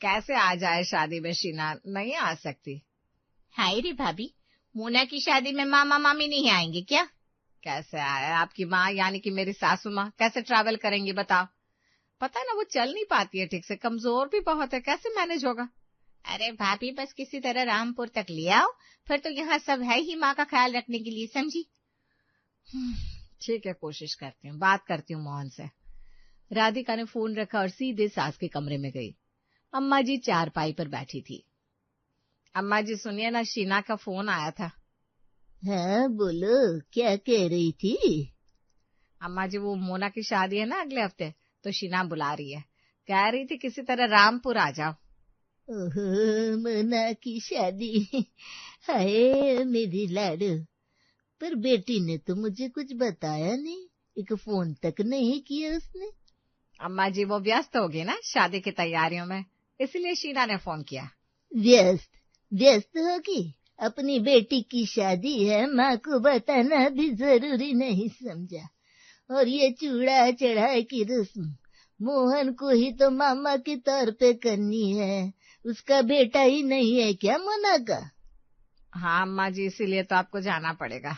कैसे आ जाए शादी में शीना, नहीं आ सकती। हाय रे भाभी, मोना की शादी में मामा मामी नहीं आएंगे क्या? कैसे आए? आपकी माँ यानी कि मेरी सासू माँ कैसे ट्रैवल करेंगी बताओ? पता है ना, वो चल नहीं पाती है ठीक से, कमजोर भी बहुत है, कैसे मैनेज होगा? अरे भाभी, बस किसी तरह रामपुर तक ले आओ, फिर तो यहाँ सब है ही माँ का ख्याल रखने के लिए, समझी? ठीक है, कोशिश करती हूँ, बात करती हूँ मोहन से। राधिका ने फोन रखा और सीधे सास के कमरे में गई। अम्मा जी चारपाई पर बैठी थी। अम्मा जी सुनिए ना, शीना का फोन आया था। हाँ बोलो, क्या कह रही थी? अम्मा जी, वो मोना की शादी है ना अगले हफ्ते, तो शीना बुला रही है, कह रही थी किसी तरह रामपुर आ जाओ। ओहो, मोना की शादी। हाय मेरी लाडू, पर बेटी ने तो मुझे कुछ बताया नहीं, एक फोन तक नहीं किया उसने। अम्मा जी वो व्यस्त होगी ना शादी की तैयारियों में, इसलिए शीना ने फोन किया। व्यस्त व्यस्त होगी? अपनी बेटी की शादी है, माँ को बताना भी जरूरी नहीं समझा। और ये चूड़ा चढ़ाई की रस्म मोहन को ही तो मामा के तौर पे करनी है, उसका बेटा ही नहीं है क्या मोना का? हाँ अम्मा जी, इसीलिए तो आपको जाना पड़ेगा।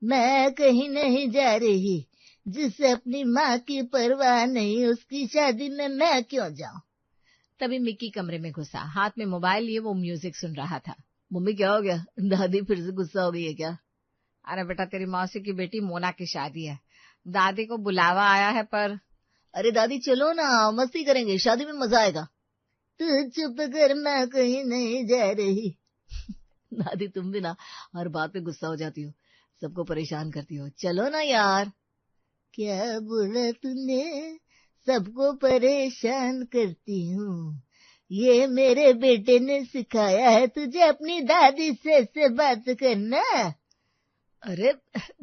मैं कहीं नहीं जा रही, जिससे अपनी माँ की परवाह नहीं, उसकी शादी में मैं क्यों जाऊं? तभी मिक्की कमरे में घुसा, हाथ में मोबाइल लिए वो म्यूजिक सुन रहा था। मम्मी क्या हो गया, दादी फिर से गुस्सा हो गई है क्या? अरे बेटा, तेरी मौसी की बेटी मोना की शादी है, दादी को बुलावा आया है पर। अरे दादी चलो ना, मस्ती करेंगे, शादी में मजा आएगा। तू चुप कर, मैं कहीं नहीं जा रही। दादी तुम भी ना हर बात पे गुस्सा हो जाती हो, सबको परेशान करती हो, चलो ना यार। क्या बोला तूने? सबको परेशान करती हूँ? ये मेरे बेटे ने सिखाया है तुझे अपनी दादी से ऐसे बात करना? अरे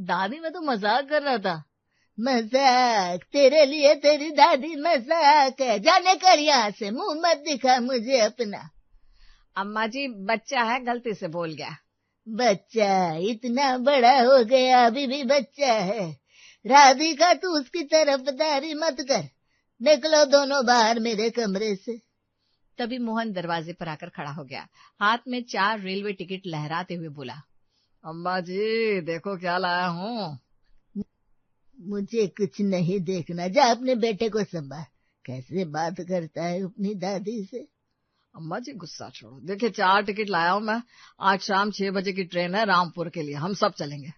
दादी, मैं तो मजाक कर रहा था। मजाक? तेरे लिए तेरी दादी मजाक है, जाने कर यहाँ से, मुंह मत दिखा मुझे अपना। अम्मा जी बच्चा है, गलती से बोल गया। बच्चा? इतना बड़ा हो गया अभी भी बच्चा है? राधिका तू उसकी तरफदारी मत कर, निकलो दोनों बाहर मेरे कमरे से। तभी मोहन दरवाजे पर आकर खड़ा हो गया, हाथ में 4 रेलवे टिकट लहराते हुए बोला, अम्मा जी देखो क्या लाया हूँ। मुझे कुछ नहीं देखना, जा अपने बेटे को संभाल। कैसे बात करता है अपनी दादी से। अम्मा जी गुस्सा छोड़ो, देखिए 4 टिकट लाया हूँ मैं, आज शाम 6 बजे की ट्रेन है रामपुर के लिए, हम सब चलेंगे।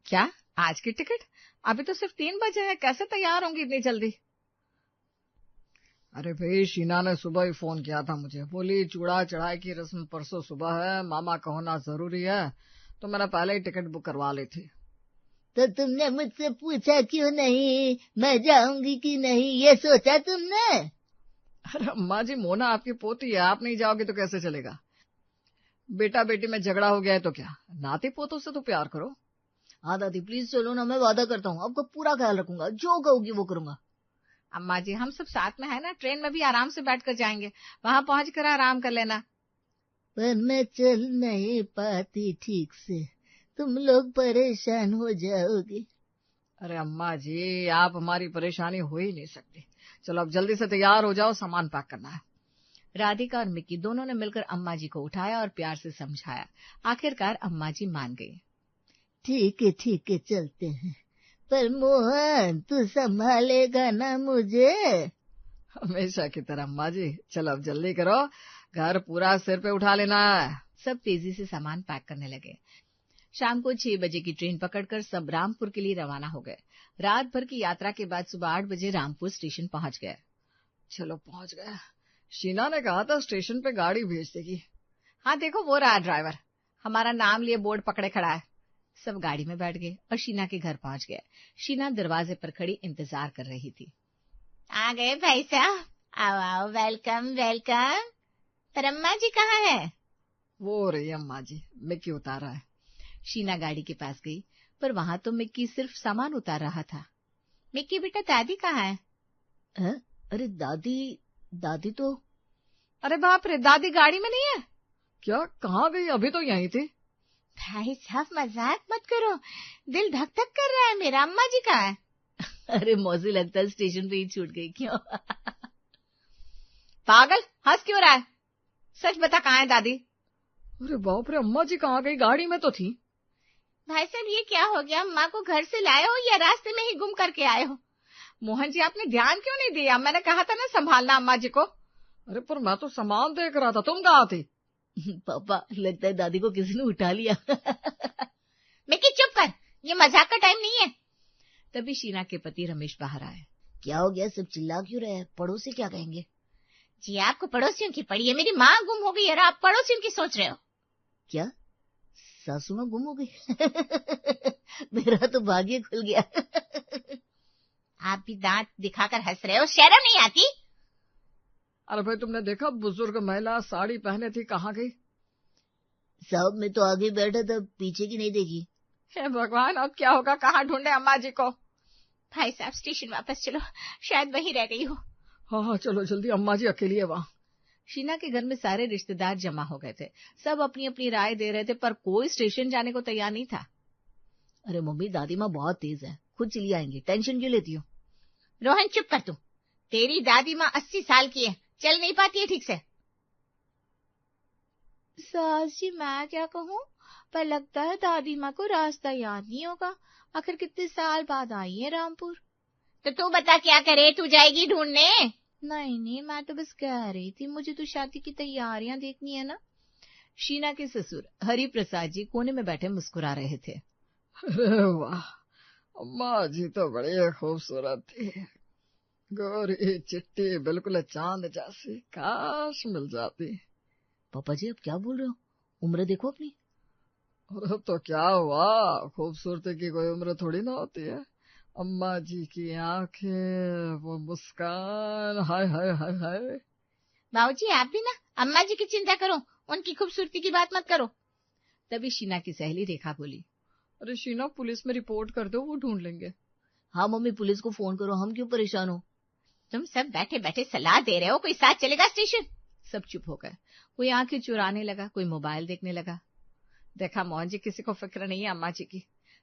क्या आज की टिकट? अभी तो सिर्फ 3 बजे है, कैसे तैयार होंगी इतनी जल्दी? अरे भाई, शीना ने सुबह ही फोन किया था मुझे, बोली चूड़ा चढ़ाई की रस्म परसों सुबह है, मामा का होना जरूरी है, तो मैंने पहले ही टिकट बुक करवा ली थी। तो तुमने मुझसे पूछा क्यों नहीं मैं जाऊंगी कि नहीं, ये सोचा तुमने? अरे अम्मा जी, मोना आपकी पोती है, आप नहीं जाओगे तो कैसे चलेगा? बेटा बेटी में झगड़ा हो गया है तो क्या, नाती पोतों से तो प्यार करो। हाँ दादी प्लीज चलो ना, मैं वादा करता हूँ आपका पूरा ख्याल रखूंगा, जो कहोगी वो करूंगा। अम्मा जी हम सब साथ में है ना, ट्रेन में भी आराम से बैठ कर जाएंगे, वहां पहुंच कर आराम कर लेना। पर मैं चल नहीं पाती ठीक से, तुम लोग परेशान हो जाओगे। अरे अम्मा जी, आप हमारी परेशानी हो ही नहीं सकती, चलो अब जल्दी से तैयार हो जाओ, सामान पैक करना है। राधिका और मिक्की दोनों ने मिलकर अम्मा जी को उठाया और प्यार से समझाया, आखिरकार अम्मा जी मान गई। ठीक है चलते हैं, पर मोहन तू संभालेगा ना मुझे? हमेशा की तरह अम्मा जी, चलो अब जल्दी करो, घर पूरा सिर पे उठा लेना है। सब तेजी से सामान पैक करने लगे। शाम को 6 बजे की ट्रेन पकड़कर सब रामपुर के लिए रवाना हो गए। रात भर की यात्रा के बाद सुबह 8 बजे रामपुर स्टेशन पहुंच गए। चलो पहुंच गए, शीना ने कहा था स्टेशन पे गाड़ी भेज देगी। हाँ देखो वो रहा ड्राइवर, हमारा नाम लिए बोर्ड पकड़े खड़ा है। सब गाड़ी में बैठ गए और शीना के घर पहुंच गए। शीना दरवाजे पर खड़ी इंतजार कर रही थी। आ गए भाई साहब, आओ आओ, वेलकम वेलकम। पर अम्मा जी कहाँ है? वो रही अम्मा जी, मिक्की उतार रहा है। शीना गाड़ी के पास गई, पर वहां तो मिक्की सिर्फ सामान उतार रहा था। मिक्की बेटा, दादी कहाँ है? अरे दादी तो। अरे बाप रे, दादी गाड़ी में नहीं है क्या? कहाँ गई? अभी तो यहीं थी। भाई साहब मजाक मत करो, दिल धक धक कर रहा है मेरा। अम्मा जी कहाँ है? अरे मौसी लगता है स्टेशन पे ही छूट गई क्यों? पागल, हंस क्यों रहा है? सच बता, कहाँ है दादी? अरे बाप रे, अम्मा जी कहाँ गई? गाड़ी में तो थी। भाई साहब, ये क्या हो गया? अम्मा को घर से लाए हो या रास्ते में ही गुम करके आए हो? मोहन जी, आपने ध्यान क्यों नहीं दिया? मैंने कहा था ना संभालना अम्मा जी को। अरे पर मैं तो सामान देख रहा था, तुम कहाँ थी? पापा, लगता है दादी को किसी ने उठा लिया। मिकी चुप कर, ये मजाक का टाइम नहीं है। तभी शीना के पति रमेश बाहर आए। क्या हो गया? सब चिल्ला क्यों रहे हैं? पड़ोसी क्या कहेंगे? जी, आपको पड़ोसियों की पड़ी है। मेरी माँ गुम हो गई और आप पड़ोसियों की सोच रहे हो? क्या सासू माँ गुम हो गई? मेरा तो भाग्य खुल गया। आप भी दांत दिखाकर हंस रहे हो, शर्म नहीं आती? अरे भाई, तुमने देखा बुजुर्ग महिला साड़ी पहने थी, कहाँ गई? साहब, मैं तो आगे बैठा था, पीछे की नहीं देखी। हे भगवान, अब क्या होगा? कहाँ ढूंढे अम्मा जी को? भाई साहब, स्टेशन वापस चलो, शायद वहीं रह गई हो। हाँ हाँ, चलो जल्दी, अम्मा जी अकेली है वहाँ। शीना के घर में सारे रिश्तेदार जमा हो गए थे। सब अपनी अपनी राय दे रहे थे, पर कोई स्टेशन जाने को तैयार नहीं था। अरे मम्मी, दादी माँ बहुत तेज है, खुद चली आएंगी, टेंशन क्यों लेती हो? रोहन चुप कर तू। तेरी दादी माँ 80 साल की है, चल नहीं पाती है ठीक से। सास जी, मैं क्या कहूँ, पर लगता है दादी माँ को रास्ता याद नहीं होगा। आखिर कितने साल बाद आई है रामपुर। तो तू बता क्या करे, तू जाएगी ढूंढने? नहीं, मैं तो बस कह रही थी, मुझे तो शादी की तैयारियां देखनी है ना। शीना के ससुर हरि प्रसाद जी कोने में बैठे मुस्कुरा रहे थे। अरे वाह, अम्मा जी तो बड़ी खूबसूरत थी, गोरी चिट्टी, बिल्कुल चांद जैसी, काश मिल जाती। पापा जी, अब क्या बोल रहे हो? उम्र देखो अपनी। अरे तो क्या हुआ, खूबसूरती की कोई उम्र थोड़ी ना होती है। अम्मा जी की आंखें, वो मुस्कान, हाय हाय हाय हाय। बाबूजी, आप भी ना अम्मा जी की चिंता करो, उनकी खूबसूरती की बात मत करो। तभी शीना की सहेली रेखा बोली। अरे शीना, पुलिस में रिपोर्ट कर दो, वो ढूंढ लेंगे। हाँ मम्मी, पुलिस को फोन करो, हम क्यों परेशान हो? तुम सब बैठे बैठे सलाह दे रहे हो, कोई साथ चलेगा स्टेशन? सब चुप हो गए। कोई आंखें चुराने लगा, कोई मोबाइल देखने लगा। देखा मोहन जी, किसी को फिक्र नहीं है अम्मा जी की।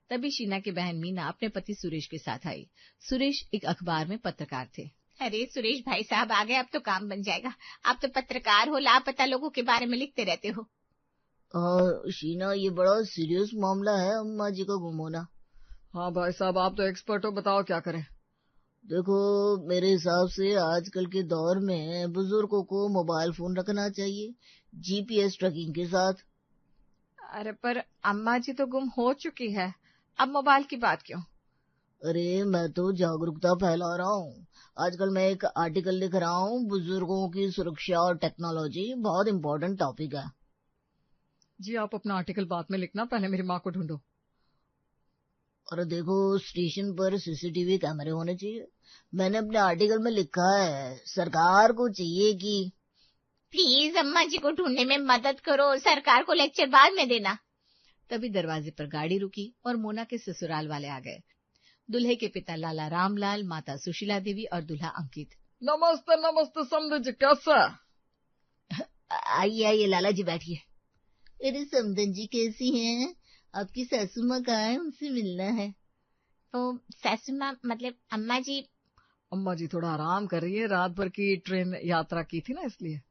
तभी शीना की बहन मीना अपने पति सुरेश के साथ आई। सुरेश एक अखबार में पत्रकार थे। अरे सुरेश भाई साहब आ गए, अब तो काम बन जाएगा। आप तो पत्रकार हो, लापता लोगों के बारे में लिखते रहते हो। शीना, ये बड़ा सीरियस मामला है, अम्मा जी का गुम होना। हाँ भाई साहब, आप तो एक्सपर्ट हो, बताओ क्या करें। देखो, मेरे हिसाब से आजकल के दौर में बुजुर्गों को मोबाइल फोन रखना चाहिए, जीपीएस ट्रैकिंग के साथ। अरे पर अम्मा जी तो गुम हो चुकी है, अब मोबाइल की बात क्यों? अरे मैं तो जागरूकता फैला रहा हूँ। आजकल मैं एक आर्टिकल लिख रहा हूँ, बुजुर्गों की सुरक्षा और टेक्नोलॉजी, बहुत इम्पोर्टेंट टॉपिक है। जी, आप अपना आर्टिकल बाद में लिखना, पहले मेरी माँ को ढूंढो। और देखो, स्टेशन पर सीसीटीवी कैमरे होने चाहिए। मैंने अपने आर्टिकल में लिखा है, सरकार को चाहिए कि प्लीज अम्मा जी को ढूंढने में मदद करो, सरकार को लेक्चर बाद में देना। तभी दरवाजे पर गाड़ी रुकी और मोना के ससुराल वाले आ गए। दूल्हे के पिता लाला रामलाल, माता सुशीला देवी और दूल्हा अंकित। नमस्ते नमस्ते समझ जी, कैसा? आइए आइए लाला जी, बैठिए। अरे समदन जी, कैसी हैं? आपकी सासू माँ कहाँ है? उनसे मिलना है। तो सासू माँ मतलब अम्मा जी? अम्मा जी थोड़ा आराम कर रही है, रात भर की ट्रेन यात्रा की थी ना, इसलिए।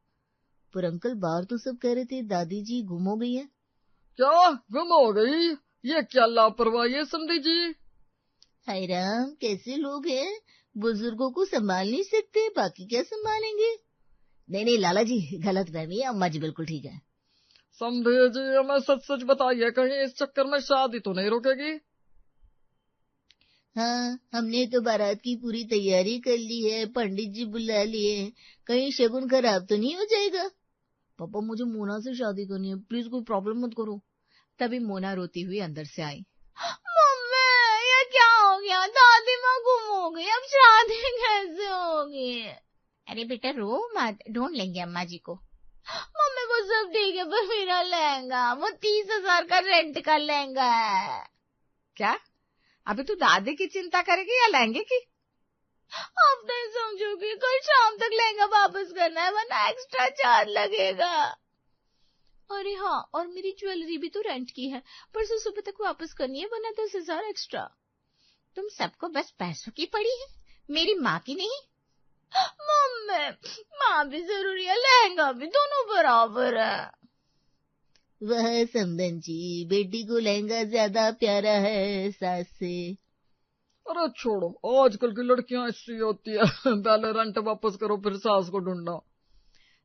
पर अंकल, बाहर तो सब कह रहे थे दादी जी गुम हो गई है। क्या गुम हो गई? ये क्या लापरवाही है समधी जी। हाय राम, कैसे लोग हैं, बुजुर्गों को संभाल नहीं सकते, बाकी क्या संभालेंगे? नहीं लाला जी, गलत फहमी है, अम्मा जी बिल्कुल ठीक है। समझे जी, हमें सच सच बताइए, कहीं इस चक्कर में शादी तो नहीं रुकेगी? हाँ, हमने तो बारात की पूरी तैयारी कर ली है, पंडित जी बुला लिए, कहीं शगुन खराब तो नहीं हो जाएगा? पापा, मुझे मोना से शादी करनी है, प्लीज कोई प्रॉब्लम मत करो। तभी मोना रोती हुई अंदर से आई। मम्मी, ये क्या हो गया? दादी माँ गुम हो गई, अब शादी कैसे होगी? अरे बेटा रो मत, ढूंढ लेंगे अम्मा जी को। मम्मी वो सब ठीक है, पर मेरा लहंगा, वो 30,000 का रेंट का लहंगा है। क्या? अभी तू दादी की चिंता करेगी या लहंगे की? अब नहीं समझोगी, कल शाम तक लहंगा वापस करना है, वरना एक्स्ट्रा चार्ज लगेगा। अरे हाँ, और मेरी ज्वेलरी भी तो रेंट की है, परसों सुबह तक वापस करनी है, वरना 10,000 एक्स्ट्रा। तुम सबको बस पैसों की पड़ी है, मेरी माँ की नहीं। मम्मी, माँ भी जरूरी है, लहंगा भी, दोनों बराबर है। वह समधन जी, बेटी को लहंगा ज्यादा प्यारा है सास से। अरे छोड़ो, आजकल की लड़कियां ऐसी होती है। पहले रेंट वापस करो फिर सास को ढूंढना।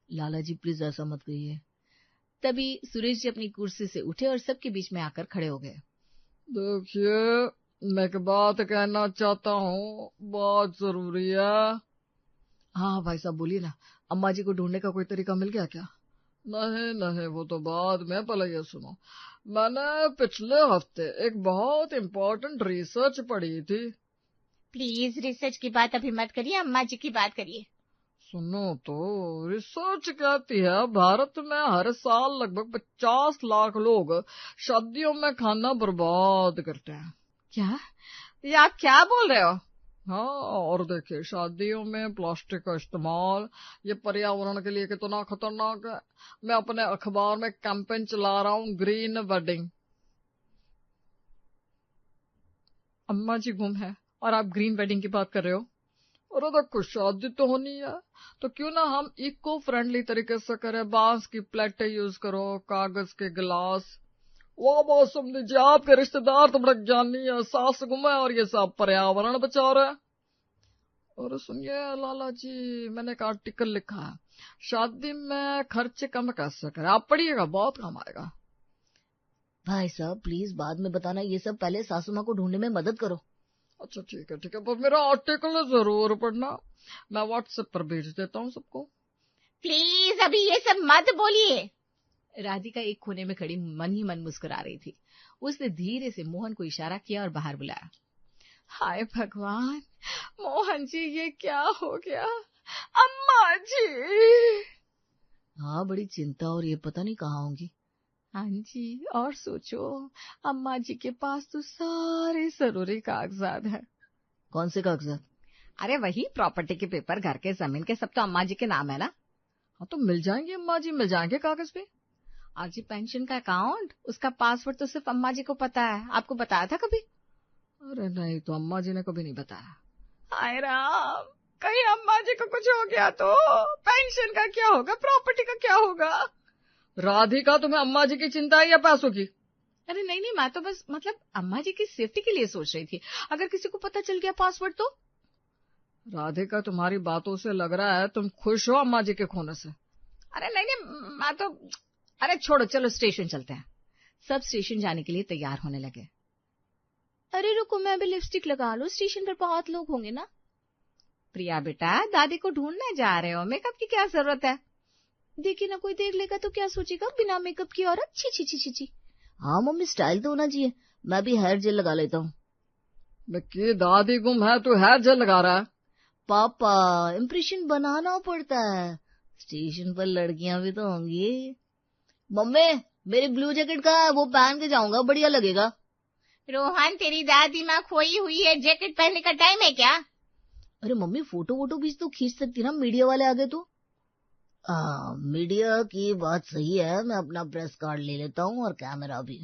लाला जी प्लीज ऐसा मत कहिए। तभी सुरेश जी अपनी कुर्सी से उठे और सबके बीच में आकर खड़े हो गए। देखिए, मैं एक बात कहना चाहता हूँ, बहुत जरूरी है। हाँ भाई साहब बोलिए ना, अम्मा जी को ढूंढने का कोई तरीका मिल गया क्या? नहीं नहीं, वो तो बाद में, पहले ये सुनो। मैंने पिछले हफ्ते एक बहुत इम्पोर्टेंट रिसर्च पढ़ी थी। प्लीज रिसर्च की बात अभी मत करिए, अम्मा जी की बात करिए। सुनो तो, रिसर्च कहती है भारत में हर साल लगभग 50 लाख लोग शादियों में खाना बर्बाद करते हैं। क्या? ये आप क्या बोल रहे हो? हाँ, और देखिए, शादियों में प्लास्टिक का इस्तेमाल ये पर्यावरण के लिए कितना खतरनाक है। मैं अपने अखबार में कैंपेन चला रहा हूँ, ग्रीन वेडिंग। अम्मा जी गुम है और आप ग्रीन वेडिंग की बात कर रहे हो? और देखो, शादी तो होनी है, तो क्यों ना हम इको फ्रेंडली तरीके से करें। बांस की प्लेटें यूज करो, कागज के गिलास। वाह वाह, समझ जी, आपके रिश्तेदार तो बड़ा ज्ञानी है। सास गुम है और ये सब पर्यावरण बचा रहे हैं। और सुनिए लाला जी, मैंने एक आर्टिकल लिखा है, शादी में खर्च कम कैसे करें। आप पढ़िएगा, बहुत काम आएगा। भाई साहब प्लीज बाद में बताना, ये सब पहले सासू माँ को ढूंढने में मदद करो। अच्छा ठीक है ठीक है, पर मेरा आर्टिकल जरूर पढ़ना। मैं व्हाट्सएप पर भेज देता हूँ सबको। प्लीज अभी ये सब मत बोलिए। राधिका एक कोने में खड़ी मन ही मन मुस्कुरा रही थी। उसने धीरे से मोहन को इशारा किया और बाहर बुलाया। हाय भगवान, मोहन जी ये क्या हो गया? अम्मा जी। हाँ बड़ी चिंता, और ये पता नहीं कहाँ होंगी। हाँ जी, और सोचो, अम्मा जी के पास तो सारे जरूरी कागजात हैं। कौन से कागजात? अरे वही प्रॉपर्टी के पेपर, घर के, जमीन के, सब तो अम्मा जी के नाम है ना। हाँ तो मिल जाएंगे अम्मा जी, मिल जाएंगे कागज पे। और जी पेंशन का अकाउंट, उसका पासवर्ड तो सिर्फ अम्मा जी को पता है। आपको बताया था कभी? अरे नहीं, तो अम्मा जी ने कभी नहीं बताया। हाय राम, कहीं अम्मा जी को कुछ हो गया तो पेंशन का क्या होगा, प्रॉपर्टी का क्या होगा? राधिका, तुम्हें अम्मा जी की चिंता है या पैसों की? अरे नहीं नहीं, मैं तो बस मतलब अम्मा जी की सेफ्टी के लिए सोच रही थी। अगर किसी को पता चल गया पासवर्ड तो? राधिका, तुम्हारी बातों से लग रहा है तुम खुश हो अम्मा जी के खोने से। अरे नहीं नहीं, मैं तो, अरे छोड़ो, चलो स्टेशन चलते हैं। सब स्टेशन जाने के लिए तैयार होने लगे। अरे रुको, मैं भी लिपस्टिक लगा लूं, स्टेशन पर बहुत लोग होंगे ना। प्रिया बेटा, दादी को ढूंढने जा रहे हो, मेकअप की क्या जरूरत है? देखिए ना, कोई देख लेगा तो क्या सोचेगा, बिना मेकअप की औरत, छी छी छी छी छी। हाँ मम्मी, स्टाइल तो होना चाहिए। मैं भी हेयर जेल लगा लेता हूँ। कि दादी गुम है तो हेयर जेल लगा रहा है? पापा, इम्प्रेशन बनाना पड़ता है, स्टेशन पर लड़कियां भी तो होंगी। मम्मी, मेरी ब्लू जैकेट कहाँ है? वो पहन के जाऊंगा, बढ़िया लगेगा। रोहन, तेरी दादी माँ खोई हुई है, जैकेट पहनने का टाइम है क्या? अरे मम्मी, फोटो वोटो भी तो खींच सकती ना, मीडिया वाले आ गए तो। मीडिया की बात सही है, मैं अपना प्रेस कार्ड ले लेता हूँ और कैमरा भी।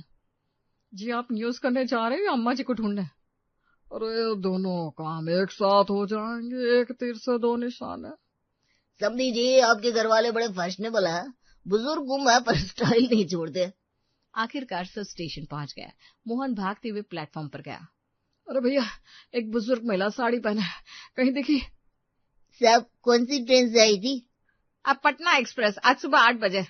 जी, आप न्यूज करने जा रहे हो अम्मा जी को ढूंढने? अरे दोनों काम एक साथ हो जाएंगे, एक तीर से दो निशान है। समझी जी, आपके घर वाले बड़े फैशनेबल है, बुजुर्ग गुम है पर स्टाइल नहीं छोड़ते। आखिरकार सब स्टेशन पहुंच गया। मोहन भागते हुए प्लेटफॉर्म पर गया। अरे भैया, एक बुजुर्ग महिला साड़ी पहने, कहीं देखी? सब कौन सी ट्रेन से आई थी? अब पटना एक्सप्रेस, आज सुबह 8 बजे।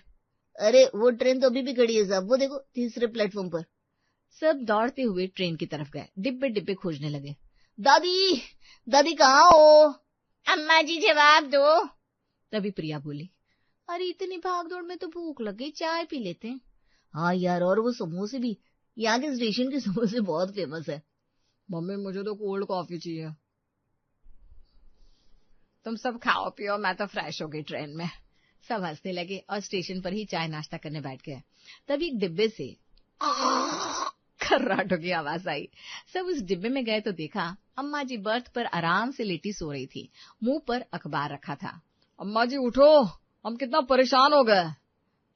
अरे वो ट्रेन तो अभी भी खड़ी है साहब, वो देखो तीसरे प्लेटफॉर्म पर। सब दौड़ते हुए ट्रेन की तरफ गए, डिब्बे डिब्बे खोजने लगे। दादी, दादी कहाँ हो? अम्मा जी जवाब दो। तभी प्रिया बोली, अरे इतनी भाग दौड़ में तो भूख लग गई, चाय पी लेते हैं। हाँ यार, और वो समोसे भी, यहाँ के स्टेशन के समोसे बहुत फेमस है। मम्मी, मुझे तो कोल्ड कॉफी चाहिए। तुम सब खाओ पियो, मैं तो फ्रेश हो गई ट्रेन में। सब हंसने लगे और स्टेशन पर ही चाय नाश्ता करने बैठ गए। तभी एक डिब्बे से खर्राटों की आवाज आई। सब उस डिब्बे में गए तो देखा अम्मा जी बर्थ पर आराम से लेटी सो रही थी, मुंह पर अखबार रखा था। अम्मा जी उठो, हम कितना परेशान हो गए।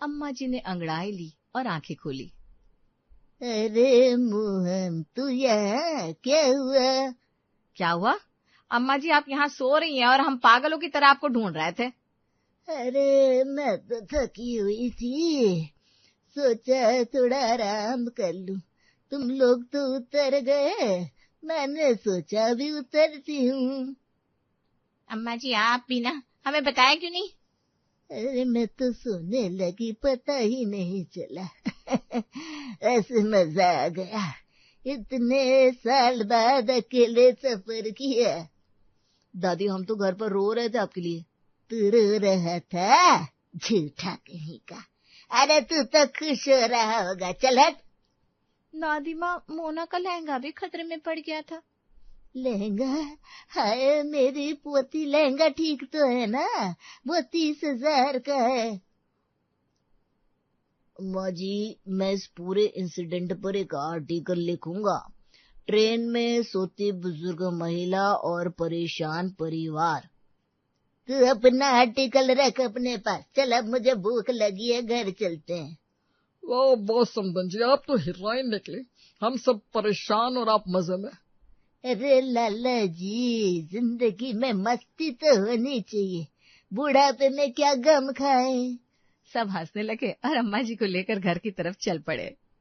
अम्मा जी ने अंगड़ाई ली और आंखें खोली। अरे मोहन, तू यहाँ क्या हुआ? क्या हुआ? अम्मा जी आप यहाँ सो रही हैं और हम पागलों की तरह आपको ढूंढ रहे थे। अरे मैं तो थकी हुई थी, सोचा थोड़ा आराम कर लूं। तुम लोग तो उतर गए, मैंने सोचा भी उतरती हूँ। अम्मा जी आप भी ना, हमें बताया क्यों नहीं? अरे मैं तो सोने लगी, पता ही नहीं चला। ऐसे मजा आ गया, इतने साल बाद अकेले सफर किया। दादी हम तो घर पर रो रहे थे आपके लिए। तू रो रहा था? झूठा कहीं का। अरे तू तो खुश हो रहा होगा, चल हट। दादी माँ मोना का लहंगा भी खतरे में पड़ गया था। लहंगा? हाय मेरी पोती, लहंगा ठीक तो है ना? वो 30,000 का है। अम्मा जी मैं इस पूरे इंसिडेंट पर एक आर्टिकल लिखूंगा। ट्रेन में सोती बुजुर्ग महिला और परेशान परिवार। तू अपना आर्टिकल रख अपने पास, चल अब मुझे भूख लगी है, घर चलते हैं। वाह बॉस समदन जी, आप तो हीरोइन निकली। हम सब परेशान और आप मजे में। अरे लाला जी, जिंदगी में मस्ती तो होनी चाहिए, बुढ़ापे में क्या गम खाए। सब हंसने लगे और अम्मा जी को लेकर घर की तरफ चल पड़े।